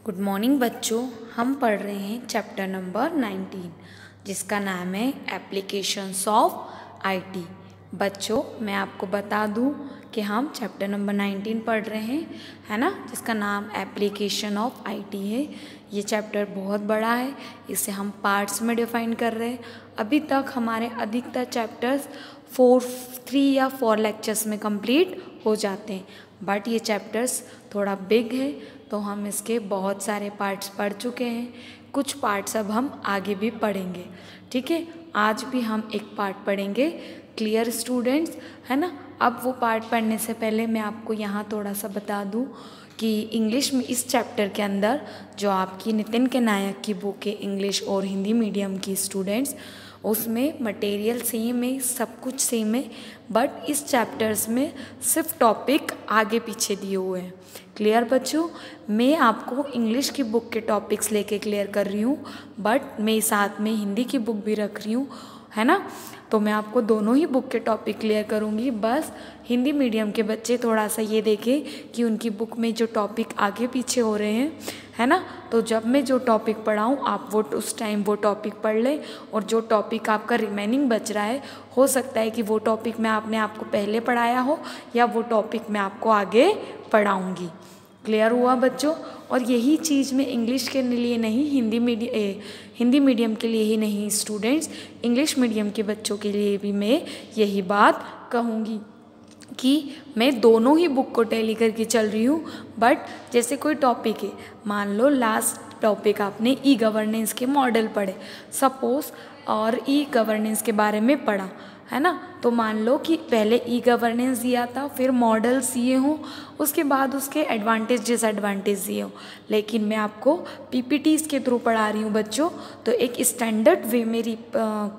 Good morning बच्चों। हम पढ़ रहे हैं चैप्टर नंबर 19 जिसका नाम है एप्लीकेशंस ऑफ आईटी। बच्चों मैं आपको बता दूं कि हम चैप्टर नंबर 19 पढ़ रहे हैं, है ना, जिसका नाम एप्लीकेशन ऑफ आईटी है। ये चैप्टर बहुत बड़ा है, इसे हम पार्ट्स में डिफाइन कर रहे हैं। अभी तक हमारे अधिकतर चैप्टर्स 3 या 4 लेक्चर्स में कंप्लीट हो जाते हैं, बट ये चैप्टर्स थोड़ा बिग है तो हम इसके बहुत सारे पार्ट्स पढ़ चुके हैं। कुछ पार्ट्स अब हम आगे भी पढ़ेंगे, ठीक है। आज भी हम एक पार्ट पढ़ेंगे, क्लियर स्टूडेंट्स, है ना। अब वो पार्ट पढ़ने से पहले मैं आपको यहाँ थोड़ा सा बता दूँ कि इंग्लिश में इस चैप्टर के अंदर जो आपकी नितिन के नायक की बुक है इंग्लिश और हिंदी मीडियम की स्टूडेंट्स, उसमें मटेरियल सेम है, सब कुछ सेम है, बट इस चैप्टर्स में सिर्फ टॉपिक आगे पीछे दिए हुए हैं। क्लियर बच्चों, मैं आपको इंग्लिश की बुक के टॉपिक्स लेके क्लियर कर रही हूँ, बट मैं साथ में हिंदी की बुक भी रख रही हूँ, है ना। तो मैं आपको दोनों ही बुक के टॉपिक क्लियर करूँगी। बस हिंदी मीडियम के बच्चे थोड़ा सा ये देखें कि उनकी बुक में जो टॉपिक आगे पीछे हो रहे हैं, है ना, तो जब मैं जो टॉपिक पढ़ाऊँ आप वो उस टाइम वो टॉपिक पढ़ लें, और जो टॉपिक आपका रिमेनिंग बच रहा है, हो सकता है कि वो टॉपिक मैं आपने आपको पहले पढ़ाया हो या वो टॉपिक मैं आपको आगे पढ़ाऊँगी। क्लियर हुआ बच्चों। और यही चीज़ मैं इंग्लिश के लिए नहीं, हिंदी मीडियम के लिए ही नहीं स्टूडेंट्स, इंग्लिश मीडियम के बच्चों के लिए भी मैं यही बात कहूँगी कि मैं दोनों ही बुक को टैली करके चल रही हूँ। बट जैसे कोई टॉपिक है, मान लो लास्ट टॉपिक आपने ई गवर्नेंस के मॉडल पढ़े सपोज, और ई गवर्नेंस के बारे में पढ़ा, है ना, तो मान लो कि पहले ई गवर्नेंस दिया था, फिर मॉडल्स दिए हों, उसके बाद उसके एडवांटेज डिसएडवांटेज दिए हों, लेकिन मैं आपको पीपीटीज़ के थ्रू पढ़ा रही हूँ बच्चों। तो एक स्टैंडर्ड वे में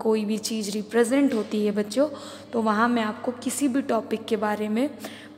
कोई भी चीज़ रिप्रेजेंट होती है बच्चों, तो वहाँ मैं आपको किसी भी टॉपिक के बारे में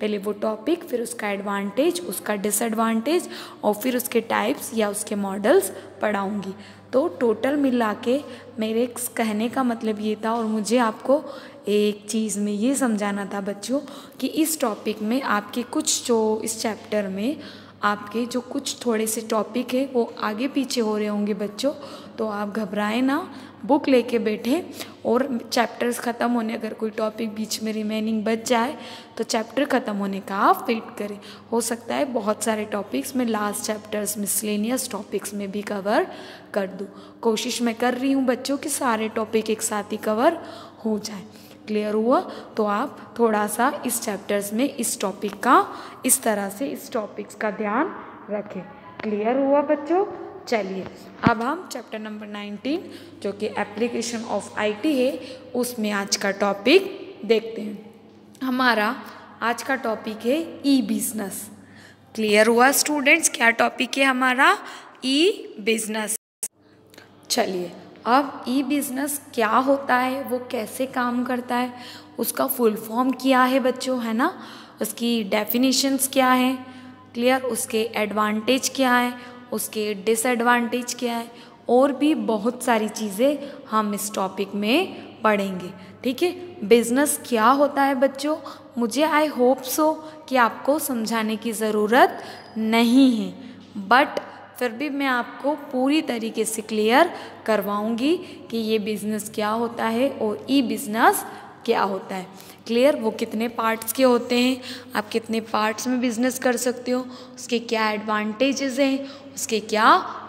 पहले वो टॉपिक, फिर उसका एडवांटेज, उसका डिसएडवांटेज, और फिर उसके टाइप्स या उसके मॉडल्स पढ़ाऊँगी। तो टोटल मिला के मेरे कहने का मतलब ये था, और मुझे आपको एक चीज़ में ये समझाना था बच्चों कि इस टॉपिक में आपके कुछ जो इस चैप्टर में आपके जो कुछ थोड़े से टॉपिक है वो आगे पीछे हो रहे होंगे बच्चों, तो आप घबराएं ना, बुक लेके बैठे, और चैप्टर्स ख़त्म होने, अगर कोई टॉपिक बीच में रिमेनिंग बच जाए तो चैप्टर ख़त्म होने का आप वेट करें। हो सकता है बहुत सारे टॉपिक्स में लास्ट चैप्टर्स मिसलेनियस टॉपिक्स में भी कवर कर दूँ। कोशिश मैं कर रही हूँ बच्चों कि सारे टॉपिक एक साथ ही कवर हो जाए। क्लियर हुआ। तो आप थोड़ा सा इस चैप्टर्स में इस टॉपिक का इस तरह से इस टॉपिक्स का ध्यान रखें। क्लियर हुआ बच्चों। चलिए अब हम चैप्टर नंबर 19 जो कि एप्लीकेशन ऑफ आईटी है उसमें आज का टॉपिक देखते हैं। हमारा आज का टॉपिक है ई बिजनेस। क्लियर हुआ स्टूडेंट्स, क्या टॉपिक है हमारा? ई बिजनेस। चलिए अब ई बिजनेस क्या होता है, वो कैसे काम करता है, उसका फुल फॉर्म क्या है बच्चों, है ना, उसकी डेफिनेशंस क्या है, क्लियर, उसके एडवांटेज क्या है, उसके डिसएडवांटेज क्या है, और भी बहुत सारी चीज़ें हम इस टॉपिक में पढ़ेंगे। ठीक है, बिजनेस क्या होता है बच्चों, मुझे आई होप सो कि आपको समझाने की ज़रूरत नहीं है, बट फिर भी मैं आपको पूरी तरीके से क्लियर करवाऊंगी कि ये बिज़नेस क्या होता है और ई बिज़नेस क्या होता है। क्लियर, वो कितने पार्ट्स के होते हैं, आप कितने पार्ट्स में बिज़नेस कर सकते हो, उसके क्या एडवांटेजेस हैं, उसके क्या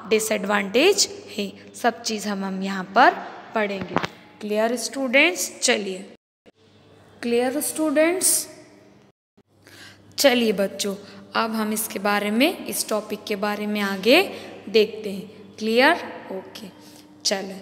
डिसएडवांटेज है, सब चीज़ हम यहाँ पर पढ़ेंगे। Clear students. चलिए क्लियर स्टूडेंट्स, चलिए बच्चों अब हम इसके बारे में, इस टॉपिक के बारे में आगे देखते हैं। Clear, okay. चलो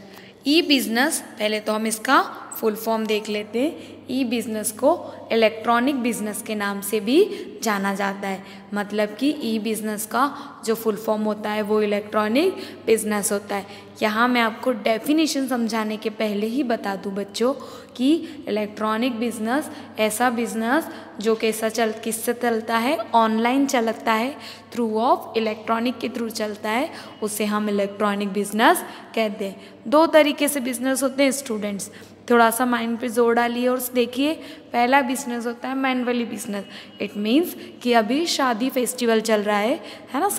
ई बिज़नेस, पहले तो हम इसका फुल फॉर्म देख लेते हैं। ई बिज़नेस को इलेक्ट्रॉनिक बिज़नेस के नाम से भी जाना जाता है, मतलब कि ई बिज़नेस का जो फुल फॉर्म होता है वो इलेक्ट्रॉनिक बिज़नेस होता है। यहाँ मैं आपको डेफिनेशन समझाने के पहले ही बता दूँ बच्चों कि इलेक्ट्रॉनिक बिज़नेस ऐसा बिज़नेस जो किससे चलता है, ऑनलाइन चलता है, थ्रू ऑफ इलेक्ट्रॉनिक के थ्रू चलता है, उसे हम इलेक्ट्रॉनिक बिज़नेस कहते हैं। दो तरीके से बिज़नेस होते हैं स्टूडेंट्स, थोड़ा सा माइंड पे जोर डालिए और देखिए, पहला बिजनेस होता है मैनुअली बिजनेस। इट मीन्स कि अभी शादी फेस्टिवल चल रहा है ना,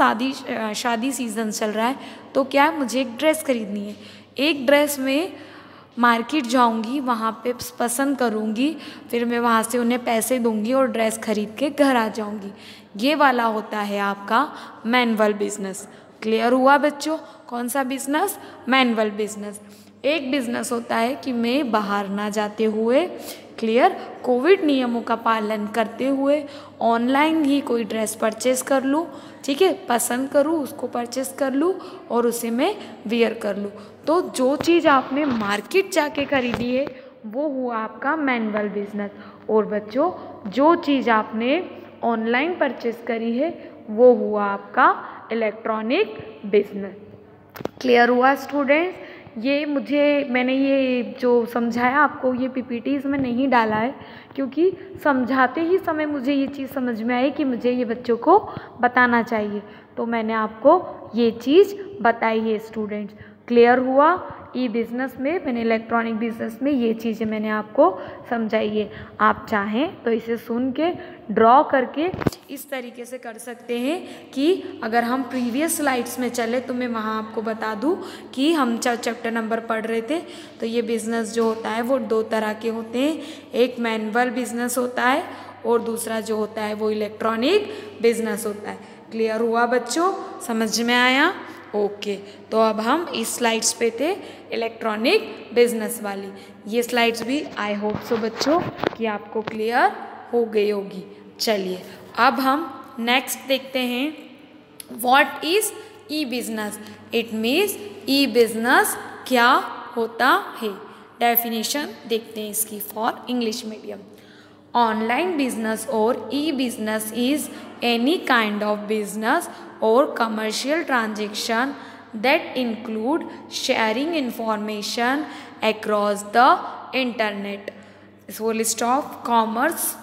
शादी सीजन चल रहा है, तो क्या मुझे एक ड्रेस खरीदनी है। एक ड्रेस में मार्केट जाऊंगी, वहाँ पे पसंद करूंगी, फिर मैं वहाँ से उन्हें पैसे दूंगी और ड्रेस खरीद के घर आ जाऊंगी। ये वाला होता है आपका मैनुअल बिजनेस। क्लियर हुआ बच्चों? कौन सा बिजनेस? Manual business. एक बिजनेस होता है कि मैं बाहर ना जाते हुए, क्लियर, कोविड नियमों का पालन करते हुए ऑनलाइन ही कोई ड्रेस परचेस कर लूँ, ठीक है, पसंद करूँ, उसको परचेस कर लूँ और उसे मैं वियर कर लूँ। तो जो चीज़ आपने मार्केट जाके खरीदी है वो हुआ आपका मैनुअल बिजनेस। और बच्चों, जो चीज़ आपने ऑनलाइन परचेस करी है वो हुआ आपका इलेक्ट्रॉनिक बिजनेस। क्लियर हुआ स्टूडेंट्स? मैंने ये जो समझाया आपको, ये पीपीटीज में नहीं डाला है, क्योंकि समझाते ही समय मुझे ये चीज़ समझ में आई कि मुझे ये बच्चों को बताना चाहिए, तो मैंने आपको ये चीज़ बताई है स्टूडेंट्स। क्लियर हुआ? ई बिज़नेस में, मैंने इलेक्ट्रॉनिक बिजनेस में ये चीज़ें मैंने आपको समझाई है। आप चाहें तो इसे सुन के ड्रॉ करके इस तरीके से कर सकते हैं कि अगर हम प्रीवियस स्लाइड्स में चले तो मैं वहाँ आपको बता दूँ कि हम चैप्टर नंबर पढ़ रहे थे, तो ये बिज़नेस जो होता है वो 2 तरह के होते हैं। एक मैनुअल बिजनेस होता है और दूसरा जो होता है वो इलेक्ट्रॉनिक बिजनेस होता है। क्लियर हुआ बच्चों? समझ में आया? ओके, तो अब हम इस स्लाइड्स पे थे इलेक्ट्रॉनिक बिजनेस वाली। ये स्लाइड्स भी आई होप सो बच्चों कि आपको क्लियर हो गई होगी। चलिए अब हम नेक्स्ट देखते हैं, what is e business. It means e business क्या होता है। डेफिनेशन देखते हैं इसकी for English medium. Online business और e business is any kind of business or commercial transaction that include sharing information across the internet. Full stop. Commerce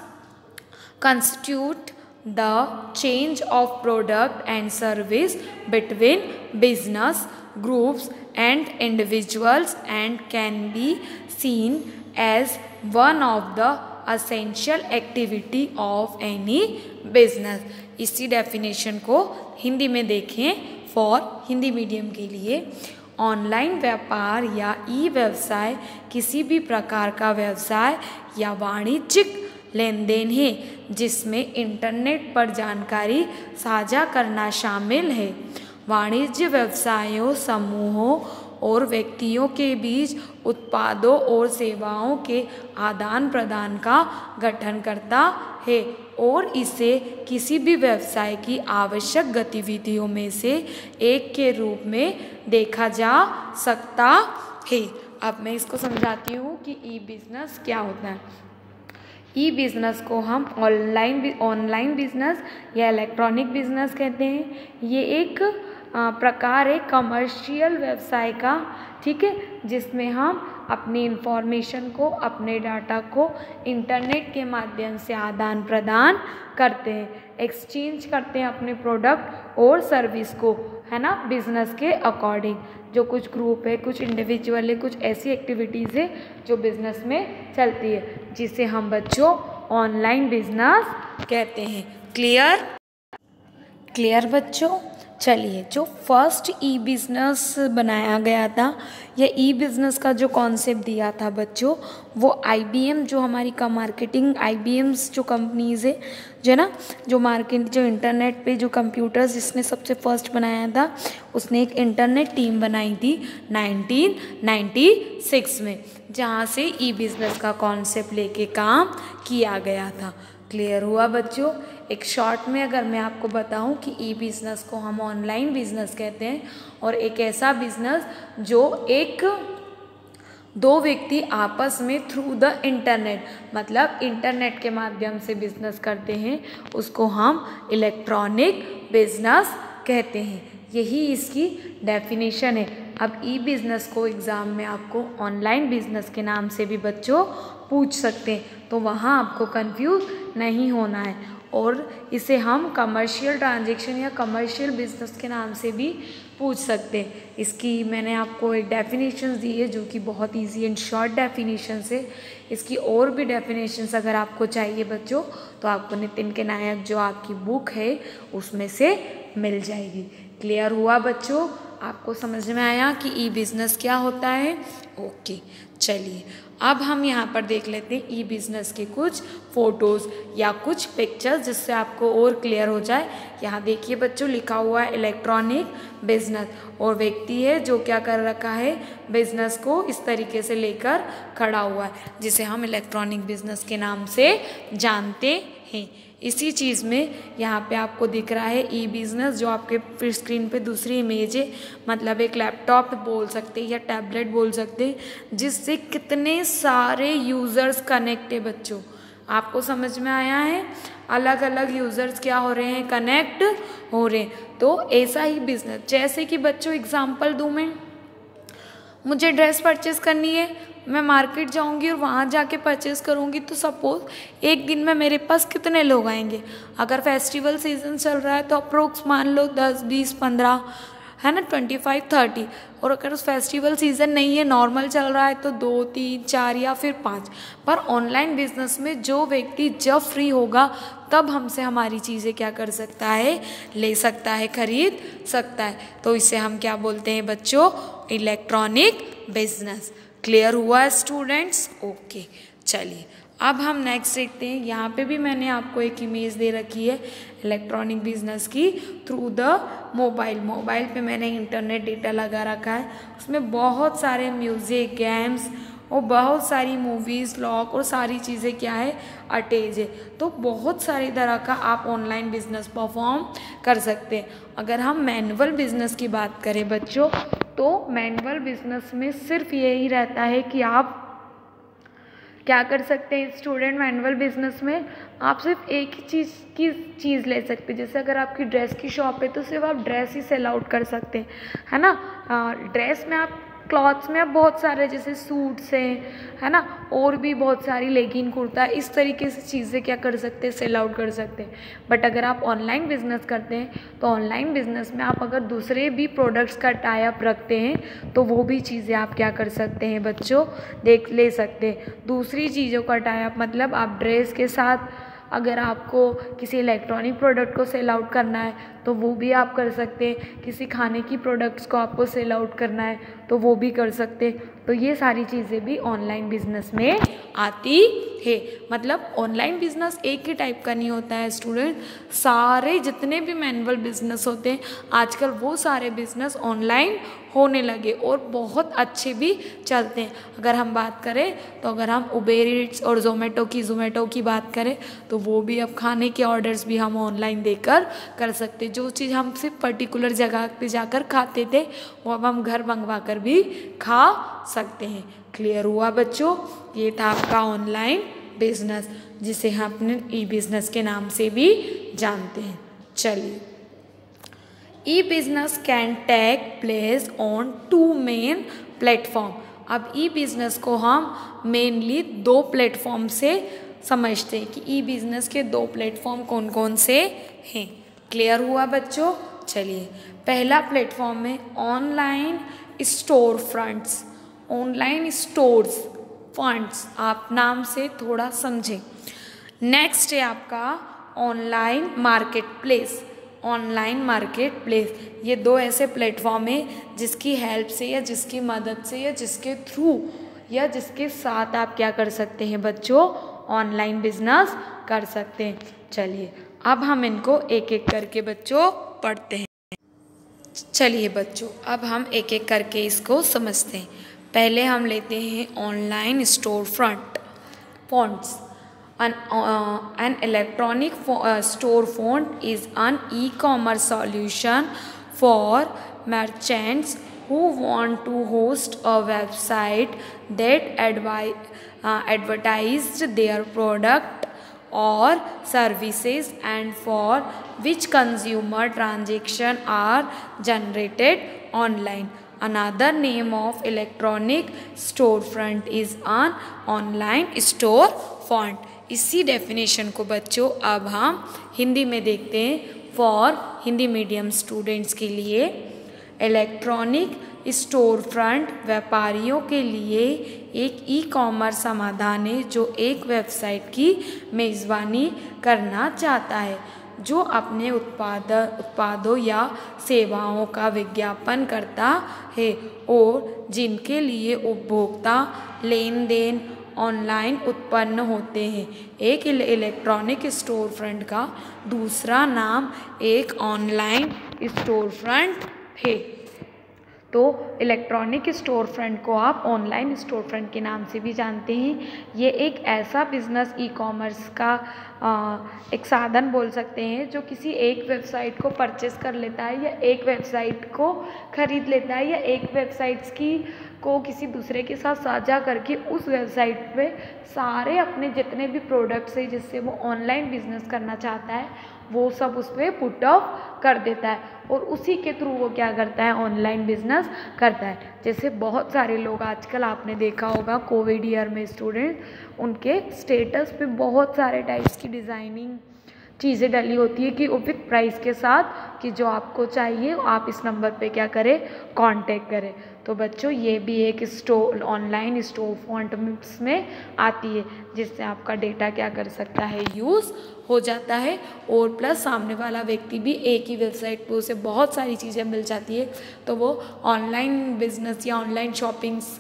constitute the change of product and service between business groups and individuals and can be seen as one of the essential activity of any business. इसी definition को हिंदी में देखें for Hindi medium के लिए। Online व्यापार या ई व्यवसाय किसी भी प्रकार का व्यवसाय या वाणिज्यिक लेन देन है जिसमें इंटरनेट पर जानकारी साझा करना शामिल है। वाणिज्य व्यवसायों, समूहों और व्यक्तियों के बीच उत्पादों और सेवाओं के आदान प्रदान का गठन करता है और इसे किसी भी व्यवसाय की आवश्यक गतिविधियों में से एक के रूप में देखा जा सकता है। अब मैं इसको समझाती हूँ कि ई बिजनेस क्या होता है। ई बिज़नेस को हम ऑनलाइन बिजनेस या इलेक्ट्रॉनिक बिजनेस कहते हैं। ये एक प्रकार है कमर्शियल व्यवसाय का, ठीक है, जिसमें हम अपनी इंफॉर्मेशन को, अपने डाटा को इंटरनेट के माध्यम से आदान प्रदान करते हैं, एक्सचेंज करते हैं अपने प्रोडक्ट और सर्विस को, है ना, बिजनेस के अकॉर्डिंग। जो कुछ ग्रुप है, कुछ इंडिविजुअल है, कुछ ऐसी एक्टिविटीज़ है जो बिजनेस में चलती है, जिसे हम बच्चों ऑनलाइन बिजनेस कहते हैं। क्लियर बच्चों? चलिए, जो फर्स्ट ई बिज़नेस बनाया गया था या ई बिज़नेस का जो कॉन्सेप्ट दिया था बच्चों, वो IBM, जो हमारी मार्केटिंग IBM's जो कंपनीज़ है, जो है ना, जो इंटरनेट पे जो कंप्यूटर्स जिसने सबसे फर्स्ट बनाया था, उसने एक इंटरनेट टीम बनाई थी 1996 में, जहाँ से ई बिज़नेस का कॉन्सेप्ट लेके काम किया गया था। क्लियर हुआ बच्चों? एक शॉर्ट में अगर मैं आपको बताऊं कि ई बिज़नेस को हम ऑनलाइन बिजनेस कहते हैं और एक ऐसा बिजनेस जो दो व्यक्ति आपस में थ्रू द इंटरनेट, मतलब इंटरनेट के माध्यम से बिजनेस करते हैं, उसको हम इलेक्ट्रॉनिक बिजनेस कहते हैं। यही इसकी डेफिनेशन है। अब ई बिज़नेस को एग्ज़ाम में आपको ऑनलाइन बिजनेस के नाम से भी बच्चों पूछ सकते हैं, तो वहाँ आपको कंफ्यूज नहीं होना है। और इसे हम कमर्शियल ट्रांजैक्शन या कमर्शियल बिजनेस के नाम से भी पूछ सकते हैं। इसकी मैंने आपको एक डेफिनेशंस दी है जो कि बहुत इजी एंड शॉर्ट डेफिनेशंस है। इसकी और भी डेफिनेशंस अगर आपको चाहिए बच्चों तो आपको नितिन के नायक जो आपकी बुक है उसमें से मिल जाएगी। क्लियर हुआ बच्चों? आपको समझ में आया कि ई बिज़नेस क्या होता है? ओके, चलिए अब हम यहाँ पर देख लेते हैं ई बिज़नेस के कुछ फ़ोटोज़ या कुछ पिक्चर्स जिससे आपको और क्लियर हो जाए। यहाँ देखिए बच्चों, लिखा हुआ है इलेक्ट्रॉनिक बिजनेस और व्यक्ति है जो क्या कर रखा है, बिजनेस को इस तरीके से लेकर खड़ा हुआ है जिसे हम इलेक्ट्रॉनिक बिजनेस के नाम से जानते हैं। इसी चीज़ में यहाँ पे आपको दिख रहा है ई बिज़नेस, जो आपके फिर स्क्रीन पे दूसरी इमेज है, मतलब एक लैपटॉप बोल सकते हैं या टैबलेट बोल सकते हैं जिससे कितने सारे यूज़र्स कनेक्ट है बच्चों। आपको समझ में आया है? अलग अलग यूज़र्स क्या हो रहे हैं, कनेक्ट हो रहे हैं। तो ऐसा ही बिज़नेस, जैसे कि बच्चों एग्जाम्पल दूँ मैं, मुझे ड्रेस परचेज़ करनी है, मैं मार्केट जाऊंगी और वहाँ जाके परचेज़ करूंगी तो सपोज़ एक दिन में मेरे पास कितने लोग आएंगे? अगर फेस्टिवल सीजन चल रहा है तो अप्रोक्स मान लो 10, 20, 15 है ना, 25, 30। और अगर उस फेस्टिवल सीज़न नहीं है, नॉर्मल चल रहा है तो 2, 3, 4 या फिर 5। पर ऑनलाइन बिजनेस में जो व्यक्ति जब फ्री होगा तब हमसे हमारी चीज़ें क्या कर सकता है, ले सकता है, खरीद सकता है। तो इसे हम क्या बोलते हैं बच्चों? Electronic business. क्लियर हुआ स्टूडेंट्स? ओके, चलिए अब हम नेक्स्ट देखते हैं। यहाँ पे भी मैंने आपको एक इमेज दे रखी है इलेक्ट्रॉनिक बिजनेस की थ्रू द मोबाइल पे मैंने इंटरनेट डेटा लगा रखा है। उसमें बहुत सारे म्यूज़िक, गेम्स और बहुत सारी मूवीज़, व्लॉग और सारी चीज़ें क्या है, अटैच है। तो बहुत सारी तरह का आप ऑनलाइन बिजनेस परफॉर्म कर सकते हैं। अगर हम मैनुअल बिजनेस की बात करें बच्चों, तो मैनुअल बिजनेस में सिर्फ यही रहता है कि आप क्या कर सकते हैं स्टूडेंट, मैनुअल बिजनेस में आप सिर्फ एक ही चीज़ ले सकते हैं। जैसे अगर आपकी ड्रेस की शॉप है तो सिर्फ आप ड्रेस ही सेल आउट कर सकते हैं, है ना। ड्रेस में आप, क्लॉथ्स में आप बहुत सारे जैसे सूट्स हैं, है ना, और भी बहुत सारी लेगिन, कुर्ता, इस तरीके से चीज़ें क्या कर सकते हैं, सेल आउट कर सकते हैं। बट अगर आप ऑनलाइन बिजनेस करते हैं तो ऑनलाइन बिजनेस में आप अगर दूसरे भी प्रोडक्ट्स का टाई अप रखते हैं तो वो भी चीज़ें आप क्या कर सकते हैं बच्चों, ले सकते हैं। दूसरी चीज़ों का टाई अप मतलब आप ड्रेस के साथ अगर आपको किसी इलेक्ट्रॉनिक प्रोडक्ट को सेल आउट करना है तो वो भी आप कर सकते हैं। किसी खाने की प्रोडक्ट्स को आपको सेल आउट करना है तो वो भी कर सकते हैं। तो ये सारी चीज़ें भी ऑनलाइन बिजनेस में आती है। मतलब ऑनलाइन बिजनेस एक ही टाइप का नहीं होता है स्टूडेंट, सारे जितने भी मैनुअल बिजनेस होते हैं आजकल वो सारे बिजनेस ऑनलाइन होने लगे और बहुत अच्छे भी चलते हैं। अगर हम बात करें तो अगर हम उबेर ईट्स और ज़ोमैटो की बात करें तो वो भी अब खाने के ऑर्डर्स भी हम ऑनलाइन देकर कर सकते हैं। जो चीज़ हम सिर्फ पर्टिकुलर जगह पे जाकर खाते थे वो अब हम घर मंगवा कर भी खा सकते हैं। क्लियर हुआ बच्चों? ये था आपका ऑनलाइन बिजनेस जिसे हम अपने ई बिजनेस के नाम से भी जानते हैं। चलिए, e business can take place on 2 main platform. अब ई बिजनेस को हम मेनली 2 प्लेटफॉर्म से समझते हैं कि ई बिजनेस के 2 प्लेटफॉर्म कौन कौन से हैं। क्लियर हुआ बच्चों? चलिए, पहला प्लेटफॉर्म है online store fronts. Online stores, funds, आप नाम से थोड़ा समझें। नेक्स्ट है आपका online market place. Online market place, ये 2 ऐसे प्लेटफॉर्म हैं जिसकी हेल्प से या जिसकी मदद से या जिसके थ्रू या जिसके साथ आप क्या कर सकते हैं बच्चों, ऑनलाइन बिजनेस कर सकते हैं। चलिए अब हम इनको एक एक करके बच्चों पढ़ते हैं। चलिए बच्चों, अब हम एक एक करके इसको समझते हैं। पहले हम लेते हैं online store front fonts. An electronic store font is an e-commerce solution for merchants who want to host a website that advertised their product or services and for which consumer transactions are generated online. Another name of electronic storefront is an online store font. इसी definition को बच्चों अब हम हिंदी में देखते हैं। For Hindi medium students के लिए इलेक्ट्रॉनिक स्टोर फ्रंट व्यापारियों के लिए एक ई कॉमर्स समाधान है जो एक वेबसाइट की मेज़बानी करना चाहता है, जो अपने उत्पादों या सेवाओं का विज्ञापन करता है और जिनके लिए उपभोक्ता लेन देन ऑनलाइन उत्पन्न होते हैं। एक इलेक्ट्रॉनिक स्टोर फ्रंट का दूसरा नाम एक ऑनलाइन स्टोर फ्रंट है। तो इलेक्ट्रॉनिक स्टोर फ्रंट को आप ऑनलाइन स्टोर फ्रंट के नाम से भी जानते हैं। ये एक ऐसा बिजनेस ई कॉमर्स का एक साधन बोल सकते हैं जो किसी एक वेबसाइट को परचेस कर लेता है या एक वेबसाइट को खरीद लेता है या एक वेबसाइट्स को किसी दूसरे के साथ साझा करके उस वेबसाइट पे सारे अपने जितने भी प्रोडक्ट्स हैं जिससे वो ऑनलाइन बिजनेस करना चाहता है वो सब उस पर पुट ऑफ कर देता है और उसी के थ्रू वो क्या करता है, ऑनलाइन बिजनेस करता है। जैसे बहुत सारे लोग आजकल आपने देखा होगा कोविड ईयर में स्टूडेंट उनके स्टेटस पे बहुत सारे टाइप्स की डिज़ाइनिंग चीज़ें डली होती है कि विथ प्राइस के साथ कि जो आपको चाहिए आप इस नंबर पे क्या करें, कांटेक्ट करें। तो बच्चों ये भी एक स्टोर ऑनलाइन स्टोर फ्रंट में आती है जिससे आपका डेटा क्या कर सकता है, यूज़ हो जाता है और प्लस सामने वाला व्यक्ति भी एक ही वेबसाइट पे उसे बहुत सारी चीज़ें मिल जाती है तो वो ऑनलाइन बिजनेस या ऑनलाइन शॉपिंग्स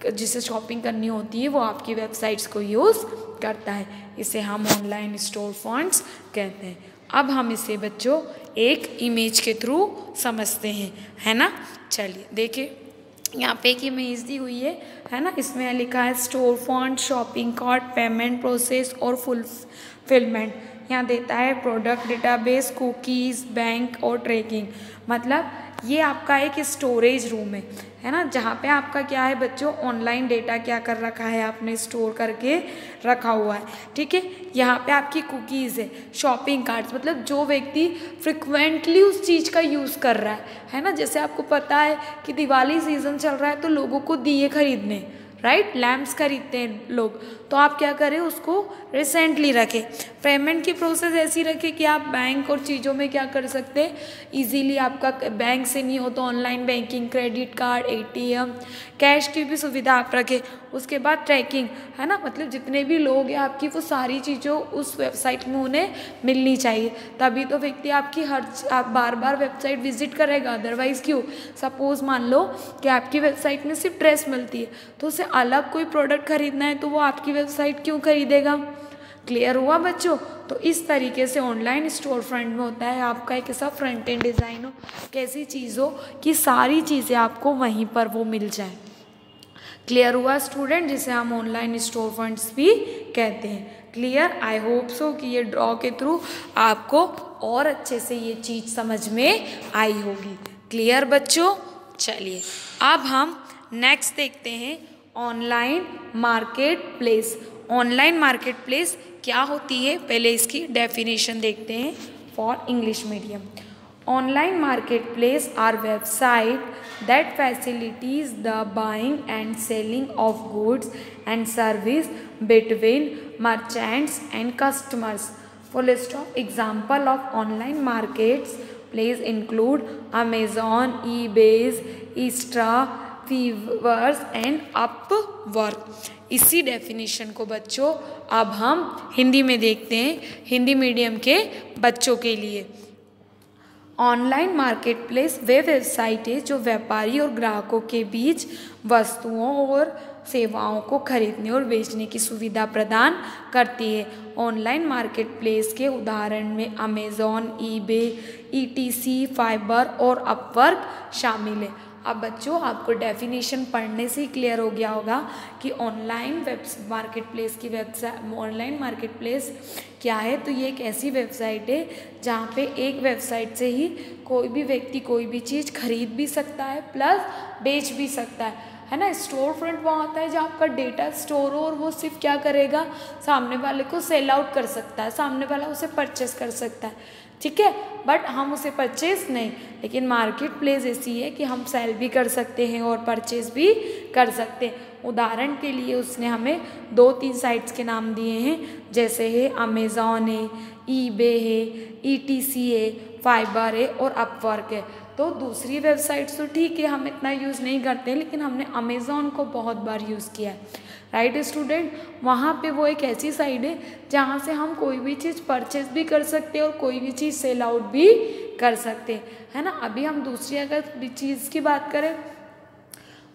जिसे शॉपिंग करनी होती है वो आपकी वेबसाइट्स को यूज़ करता है। इसे हम ऑनलाइन स्टोर फ्रंट्स कहते हैं। अब हम इसे बच्चों एक इमेज के थ्रू समझते हैं, है ना। चलिए देखिए यहाँ पे एक इमेज दी हुई है ना। इसमें लिखा है store front, shopping cart, payment process और फुलफिलमेंट। यहाँ देता है प्रोडक्ट डेटाबेस, कुकीज़, बैंक और ट्रैकिंग। मतलब ये आपका एक स्टोरेज रूम है ना, जहाँ पे आपका क्या है बच्चों, ऑनलाइन डेटा क्या कर रखा है आपने, स्टोर करके रखा हुआ है। ठीक है, यहाँ पे आपकी कुकीज़ है, शॉपिंग कार्ट्स मतलब जो व्यक्ति फ्रिक्वेंटली उस चीज़ का यूज़ कर रहा है ना। जैसे आपको पता है कि दिवाली सीजन चल रहा है तो लोगों को दिए खरीदने, राइट, लैम्प्स खरीदते हैं लोग, तो आप क्या करें, उसको रिसेंटली रखें। पेमेंट की प्रोसेस ऐसी रखें कि आप बैंक और चीज़ों में क्या कर सकते हैं, इजीली आपका बैंक से नहीं हो तो online banking, credit card, ATM, cash की भी सुविधा आप रखें। उसके बाद ट्रैकिंग है ना, मतलब जितने भी लोग हैं आपकी वो सारी चीज़ें उस वेबसाइट में उन्हें मिलनी चाहिए, तभी तो व्यक्ति आपकी आप बार बार वेबसाइट विजिट करेगा, अदरवाइज़ क्यों। सपोज़ मान लो कि आपकी वेबसाइट में सिर्फ ड्रेस मिलती है तो उसे अलग कोई प्रोडक्ट खरीदना है तो वो आपकी वेबसाइट क्यों खरीदेगा। क्लियर हुआ बच्चों। तो इस तरीके से ऑनलाइन स्टोर फ्रंट में होता है आपका एक ऐसा फ्रंट एंड डिज़ाइन हो, कैसी चीज़ हो कि सारी चीज़ें आपको वहीं पर वो मिल जाए। क्लियर हुआ स्टूडेंट, जिसे हम ऑनलाइन स्टोर फ्रंट्स भी कहते हैं। क्लियर, आई होप सो कि ये ड्रॉ के थ्रू आपको और अच्छे से ये चीज़ समझ में आई होगी। क्लियर बच्चों। चलिए अब हम नेक्स्ट देखते हैं online market place. Online market place क्या होती है, पहले इसकी डेफिनेशन देखते हैं for English medium. Online market place our website that facilitates the buying and selling of goods and service between merchants and customers. Full stop. Example of online markets place include Amazon, eBay, Extra, Fiverr and Upwork. इसी definition को बच्चों अब हम हिंदी में देखते हैं, Hindi medium के बच्चों के लिए। ऑनलाइन मार्केट प्लेस वे वेबसाइट है जो व्यापारी और ग्राहकों के बीच वस्तुओं और सेवाओं को खरीदने और बेचने की सुविधा प्रदान करती है। ऑनलाइन मार्केट प्लेस के उदाहरण में अमेज़ॉन, ईबे, ईटीसी, फाइबर और अपवर्क शामिल है। अब बच्चों आपको डेफिनेशन पढ़ने से ही क्लियर हो गया होगा कि ऑनलाइन मार्केट प्लेस की ऑनलाइन मार्केट प्लेस क्या है। तो ये एक ऐसी वेबसाइट है जहाँ पे एक वेबसाइट से ही कोई भी व्यक्ति कोई भी चीज़ खरीद भी सकता है प्लस बेच भी सकता है ना। स्टोर फ्रंट वहाँ होता है जहाँ आपका डेटा स्टोर हो और वो सिर्फ क्या करेगा, सामने वाले को सेल आउट कर सकता है, सामने वाला उसे परचेस कर सकता है। ठीक है, बट हम उसे परचेज नहीं। लेकिन मार्केट प्लेस ऐसी है कि हम सेल भी कर सकते हैं और परचेज भी कर सकते हैं। उदाहरण के लिए उसने हमें 2-3 साइट्स के नाम दिए हैं, जैसे है अमेज़ॉन है, ईबे है, ईटीसी है, फाइबर है और अपवर्क है। तो दूसरी वेबसाइट्स तो ठीक है, हम इतना यूज़ नहीं करते, लेकिन हमने अमेज़ॉन को बहुत बार यूज़ किया है, राइट स्टूडेंट। वहाँ पे वो एक ऐसी साइट है जहाँ से हम कोई भी चीज़ परचेज भी कर सकते हैं और कोई भी चीज़ सेल आउट भी कर सकते हैं, है ना। अभी हम दूसरी अगर चीज़ की बात करें,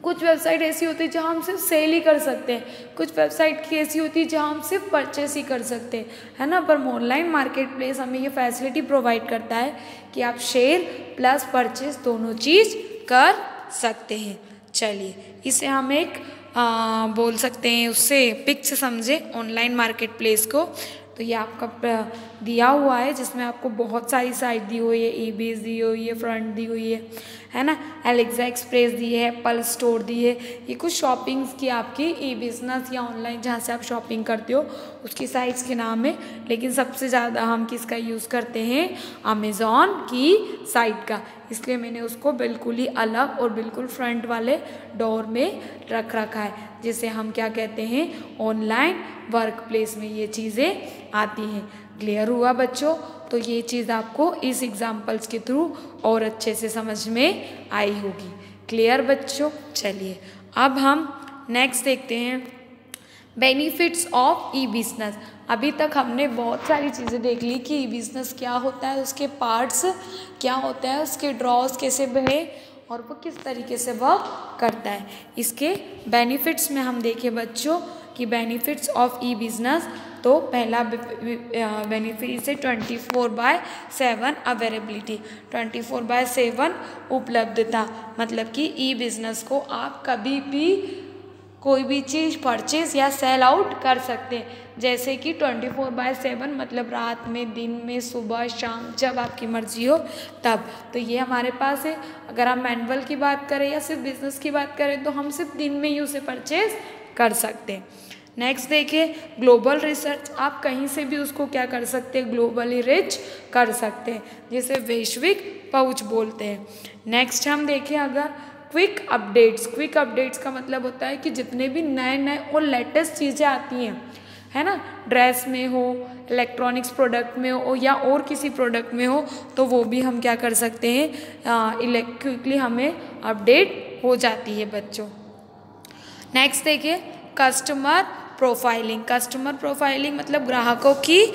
कुछ वेबसाइट ऐसी होती है जहाँ हम सिर्फ सेल ही कर सकते हैं, कुछ वेबसाइट की ऐसी होती है जहाँ हम सिर्फ परचेस ही कर सकते हैं, है ना। पर ऑनलाइन मार्केट प्लेस हमें ये फैसिलिटी प्रोवाइड करता है कि आप शेयर प्लस परचेस दोनों चीज़ कर सकते हैं। चलिए, इसे हम एक बोल सकते हैं, उससे पिक से समझे ऑनलाइन मार्केट प्लेस को। तो ये आपका दिया हुआ है जिसमें आपको बहुत सारी साइट दी हुई है, ईबेस दी हुई है, फ्रंट दी हुई है ना, एलेक्सा एक्सप्रेस दी है, एप्पल स्टोर दी है। ये कुछ शॉपिंग्स की आपकी ई बिजनेस या ऑनलाइन जहाँ से आप शॉपिंग करते हो उसकी साइट्स के नाम है। लेकिन सबसे ज़्यादा हम किसका यूज़ करते हैं, अमेज़ॉन की साइट का, इसलिए मैंने उसको बिल्कुल ही अलग और बिल्कुल फ्रंट वाले डोर में रख रखा है, जिसे हम क्या कहते हैं, ऑनलाइन वर्क प्लेस में ये चीज़ें आती हैं। क्लियर हुआ बच्चों। तो ये चीज़ आपको इस एग्जाम्पल्स के थ्रू और अच्छे से समझ में आई होगी। क्लियर बच्चों। चलिए, अब हम नेक्स्ट देखते हैं बेनिफिट्स ऑफ ई बिजनेस। अभी तक हमने बहुत सारी चीज़ें देख ली कि ई बिजनेस क्या होता है, उसके पार्ट्स क्या होता है, उसके ड्रॉज कैसे बने और वो किस तरीके से वर्क करता है। इसके बेनिफिट्स में हम देखें बच्चों कि बेनिफिट्स ऑफ ई बिजनेस, तो पहला बेनिफिट है 24/7 अवेलेबिलिटी, 24/7 उपलब्धता। मतलब कि ई बिजनेस को आप कभी भी कोई भी चीज़ परचेज या सेल आउट कर सकते हैं। जैसे कि 24/7 मतलब रात में, दिन में, सुबह शाम, जब आपकी मर्जी हो तब। तो ये हमारे पास है। अगर हम मैनुअल की बात करें या सिर्फ बिजनेस की बात करें तो हम सिर्फ दिन में ही उसे परचेज कर सकते हैं। नेक्स्ट देखिए, ग्लोबल रिसर्च, आप कहीं से भी उसको क्या कर सकते हैं, ग्लोबली रिच कर सकते हैं, जिसे वैश्विक पहुंच बोलते हैं। नेक्स्ट हम देखें अगर क्विक अपडेट्स, क्विक अपडेट्स का मतलब होता है कि जितने भी नए नए और लेटेस्ट चीज़ें आती हैं, है ना, ड्रेस में हो, इलेक्ट्रॉनिक्स प्रोडक्ट में हो या और किसी प्रोडक्ट में हो, तो वो भी हम क्या कर सकते हैं, क्विकली हमें अपडेट हो जाती है बच्चों। नेक्स्ट देखिए कस्टमर प्रोफाइलिंग। कस्टमर प्रोफाइलिंग मतलब ग्राहकों की,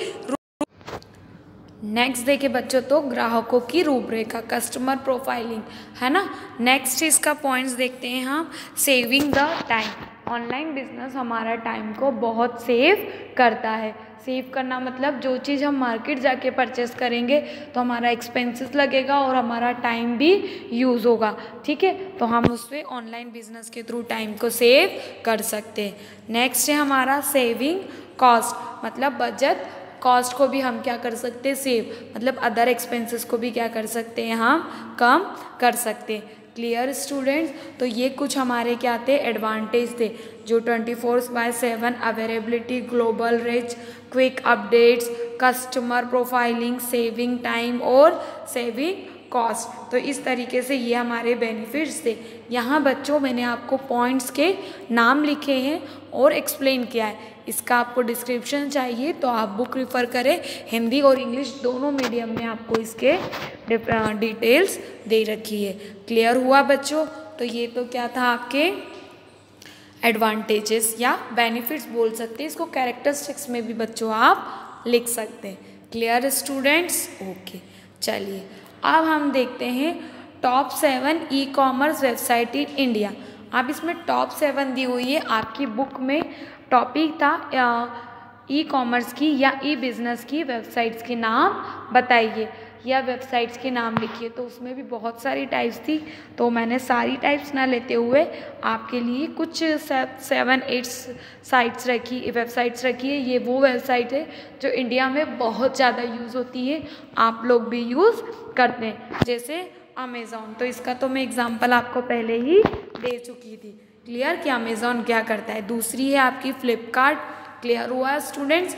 नेक्स्ट देखिए बच्चों, तो ग्राहकों की रूपरेखा, कस्टमर प्रोफाइलिंग, है ना। नेक्स्ट इसका पॉइंट्स देखते हैं हम, saving the time. Online business हमारा टाइम को बहुत सेव करता है। सेव करना मतलब जो चीज़ हम मार्केट जाके परचेस करेंगे तो हमारा एक्सपेंसेस लगेगा और हमारा टाइम भी यूज़ होगा, ठीक है। तो हम उससे ऑनलाइन बिजनेस के थ्रू टाइम को सेव कर सकते हैं। नेक्स्ट है हमारा सेविंग कॉस्ट, मतलब बचत, कॉस्ट को भी हम क्या कर सकते हैं, सेव, मतलब अदर एक्सपेंसेस को भी क्या कर सकते हैं, हम कम कर सकते हैं। Clear students. तो ये कुछ हमारे क्या थे, एडवांटेज थे, जो 24/7 availability, global rich, quick updates, customer profiling, saving time और सेविंग कॉस्ट। तो इस तरीके से ये हमारे बेनिफिट्स थे। यहाँ बच्चों मैंने आपको पॉइंट्स के नाम लिखे हैं और एक्सप्लेन किया है। इसका आपको डिस्क्रिप्शन चाहिए तो आप बुक रिफ़र करें, हिंदी और इंग्लिश दोनों मीडियम में आपको इसके डिटेल्स दे रखी है। क्लियर हुआ बच्चों। तो ये तो क्या था, आपके एडवांटेजेस या बेनिफिट्स बोल सकते हैं, इसको कैरेक्टरिस्टिक्स में भी बच्चों आप लिख सकते हैं। Clear students, okay. चलिए अब हम देखते हैं top 7 e commerce website in India. अब इसमें टॉप 7 दी हुई है, आपकी बुक में टॉपिक था ई कॉमर्स की या ई बिज़नेस की वेबसाइट्स के नाम बताइए या वेबसाइट्स के नाम लिखिए। तो उसमें भी बहुत सारी टाइप्स थी, तो मैंने सारी टाइप्स ना लेते हुए आपके लिए कुछ 7-8 साइट्स रखी, वेबसाइट्स रखी है। ये वो वेबसाइट है जो इंडिया में बहुत ज़्यादा यूज़ होती है, आप लोग भी यूज़ करते हैं, जैसे अमेज़ॉन। तो इसका तो मैं एग्जांपल आपको पहले ही दे चुकी थी, क्लियर, कि अमेज़ॉन क्या करता है। दूसरी है आपकी फ्लिपकार्ट, क्लियर हुआ स्टूडेंट्स,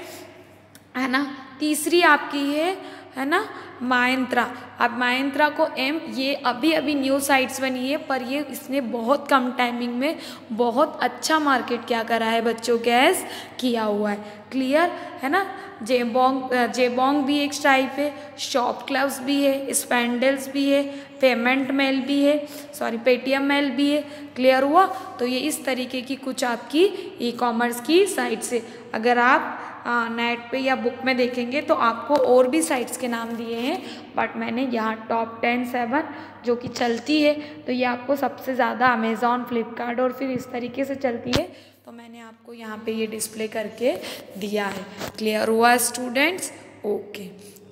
है ना। तीसरी आपकी है है ना, Myntra। अब Myntra को ये अभी अभी न्यू साइट्स बनी है, पर ये इसने बहुत कम टाइमिंग में बहुत अच्छा मार्केट क्या करा है बच्चों, गैस किया हुआ है। क्लियर है ना। जेबोंग भी एक टाइप है, शॉप क्लब्स भी है, स्पेंडल्स भी है, पेमेंट मेल भी है, सॉरी पेटीएम मेल भी है। क्लियर हुआ। तो ये इस तरीके की कुछ आपकी ई कॉमर्स की साइट्स है। अगर आप नेट पे या बुक में देखेंगे तो आपको और भी साइट्स के नाम दिए हैं, बट मैंने यहाँ टॉप 7 जो कि चलती है, तो ये आपको सबसे ज़्यादा अमेज़ॉन, फ्लिपकार्ट और फिर इस तरीके से चलती है, तो मैंने आपको यहाँ पे ये डिस्प्ले करके दिया है। क्लियर हुआ स्टूडेंट्स? ओके,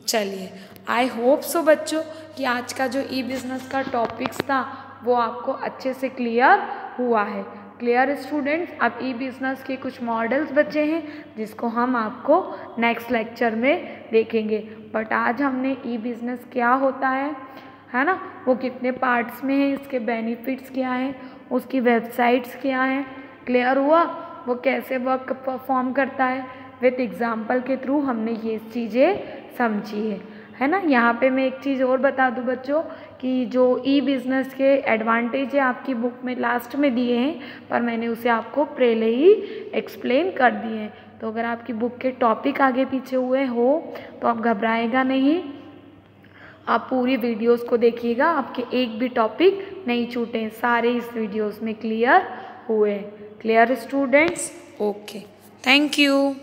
चलिए आई होप सो बच्चों कि आज का जो ई बिज़नेस का टॉपिक्स था वो आपको अच्छे से क्लियर हुआ है। Clear students? अब ई बिज़नेस के कुछ मॉडल्स बचे हैं जिसको हम आपको नेक्स्ट लेक्चर में देखेंगे, बट आज हमने ई बिज़नेस क्या होता है ना, वो कितने पार्ट्स में है, इसके बेनिफिट्स क्या हैं, उसकी वेबसाइट्स क्या हैं, क्लियर हुआ, वो कैसे वर्क परफॉर्म करता है, विथ एग्जाम्पल के थ्रू हमने ये चीज़ें समझी है ना। यहाँ पे मैं एक चीज़ और बता दूँ बच्चों कि जो ई बिज़नेस के एडवांटेज है आपकी बुक में लास्ट में दिए हैं, पर मैंने उसे आपको पहले ही एक्सप्लेन कर दिए हैं। तो अगर आपकी बुक के टॉपिक आगे पीछे हुए हो तो आप घबराएगा नहीं, आप पूरी वीडियोस को देखिएगा, आपके एक भी टॉपिक नहीं छूटे, सारे इस वीडियोस में क्लियर हुए। Clear students? Okay, thank you.